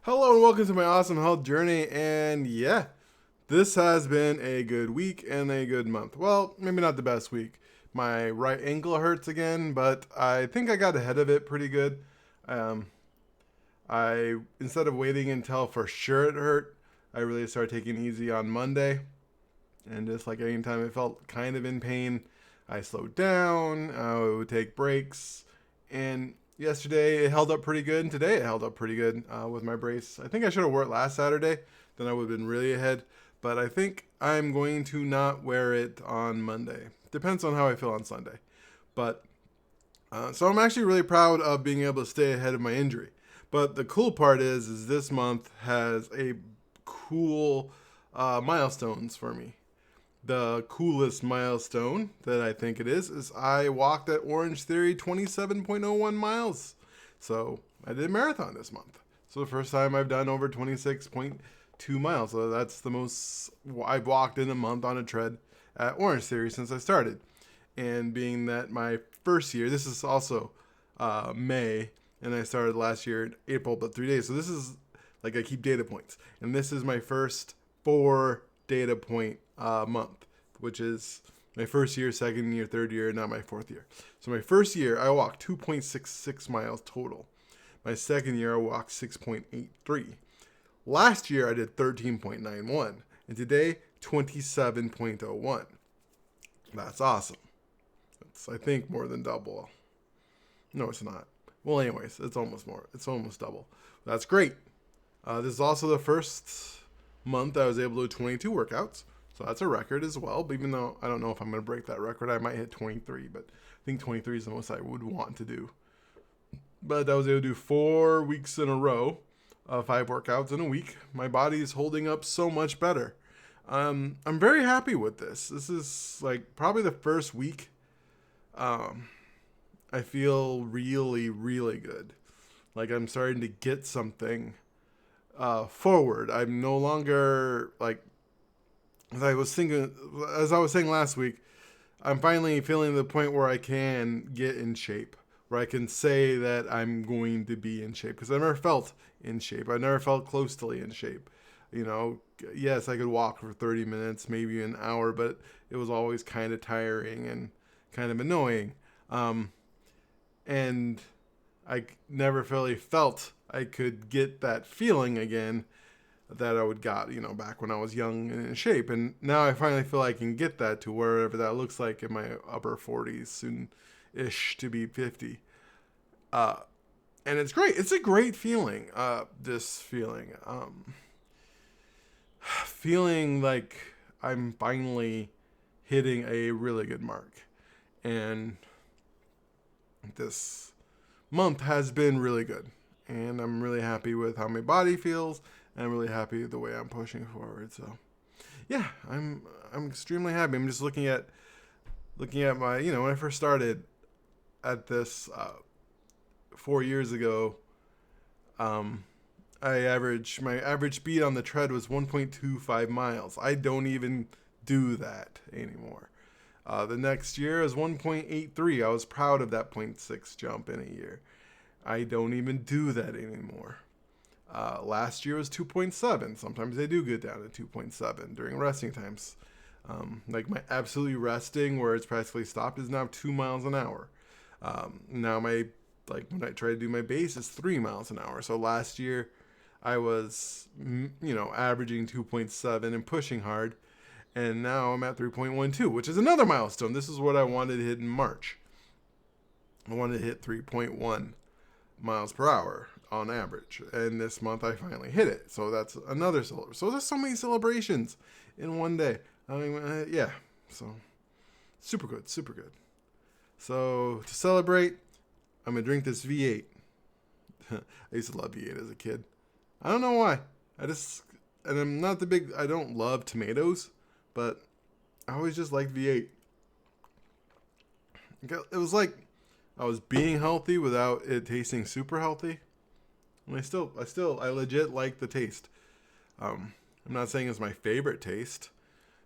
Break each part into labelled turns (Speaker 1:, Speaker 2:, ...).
Speaker 1: Hello and welcome to my awesome health journey. And yeah, this has been a good week and a good month. Well, maybe not the best week. My right ankle hurts again, but I think I got ahead of it pretty good. Um, I instead of waiting until for sure it hurt, I really started taking it easy on Monday. And just like anytime I felt kind of in pain, I slowed down. I would take breaks, and yesterday it held up pretty good, and today it held up pretty good with my brace. I think I should have wore it last Saturday, then I would have been really ahead. But I think I'm going to not wear it on Monday. Depends on how I feel on Sunday. But so I'm actually really proud of being able to stay ahead of my injury. But the cool part is this month has a cool milestones for me. The coolest milestone that I think it is I walked at Orange Theory 27.01 miles. So I did a marathon this month. So the first time I've done over 26.2 miles. So that's the most I've walked in a month on a tread at Orange Theory since I started. And being that my first year, this is also May, and I started last year in April, but 3 days. So this is like I keep data points. And this is my first 4 data point month, which is my first year, second year, third year, and now my fourth year. So my first year, I walked 2.66 miles total. My second year, I walked 6.83. Last year, I did 13.91. And today, 27.01. That's awesome. It's, I think, more than double. No, it's not. Well, anyways, it's almost more. It's almost double. That's great. This is also the first month I was able to do 22 workouts. So that's a record as well. But even though I don't know if I'm going to break that record, I might hit 23. But I think 23 is the most I would want to do. But I was able to do 4 weeks in a row, 5 workouts in a week. My body is holding up so much better. I'm very happy with this. This is like probably the first week. I feel really, really good. Like I'm starting to get something forward. I'm no longer like as I was thinking, as I was saying last week. I'm finally feeling the point where I can get in shape, where I can say that I'm going to be in shape because I never felt in shape. I never felt close to in shape. You know, yes, I could walk for 30 minutes, maybe an hour, but it was always kind of tiring and kind of annoying. And I never really felt I could get that feeling again that I would got, back when I was young and in shape. And now I finally feel I can get that to wherever that looks like in my upper 40s, soon ish to be 50. Uh, and it's great. It's a great feeling, this feeling. Feeling like I'm finally hitting a really good mark. And this month has been really good. And I'm really happy with how my body feels. And I'm really happy with the way I'm pushing forward. So, yeah, I'm extremely happy. I'm just looking at my, when I first started at this 4 years ago, my average speed on the tread was 1.25 miles. I don't even do that anymore. The next year is 1.83. I was proud of that point 0.6 jump in a year. I don't even do that anymore. Last year was 2.7. Sometimes I do get down to 2.7 during resting times. Like my absolutely resting, where it's practically stopped, is now 2 miles an hour. Now my when I try to do my base, it's 3 miles an hour. So last year I was averaging 2.7 and pushing hard, and now I'm at 3.12, which is another milestone. This is what I wanted to hit in March. I wanted to hit 3.1 miles per hour on average, and this month I finally hit it. So that's another celebration. So there's so many celebrations in one day. I mean, yeah. So super good, super good. So to celebrate, I'm gonna drink this V8. I used to love V8 as a kid. I don't know why. And I'm not I don't love tomatoes, but I always just liked V8. It was like I was being healthy without it tasting super healthy. And I legit like the taste. I'm not saying it's my favorite taste.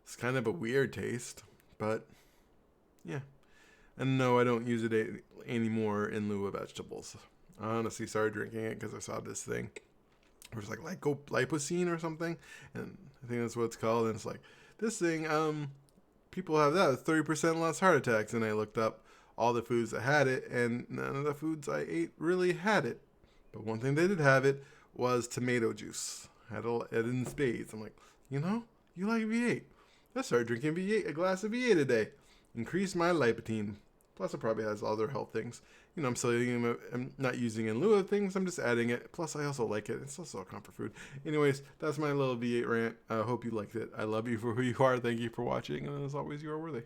Speaker 1: It's kind of a weird taste, but yeah. And no, I don't use it anymore in lieu of vegetables. I honestly started drinking it because I saw this thing or it's like lipocene or something, and I think that's what it's called. And it's like this thing, people have that with 30% less heart attacks. And I looked up all the foods that had it, and none of the foods I ate really had it. But one thing they did have it was tomato juice. Had it in spades. I'm like, you like V8. Let's start drinking V8, a glass of V8 a day. Increase my lipotine. Plus, it probably has other health things. I'm still eating them. I'm not using it in lieu of things. I'm just adding it. Plus, I also like it. It's also a comfort food. Anyways, that's my little V8 rant. I hope you liked it. I love you for who you are. Thank you for watching. And as always, you are worthy.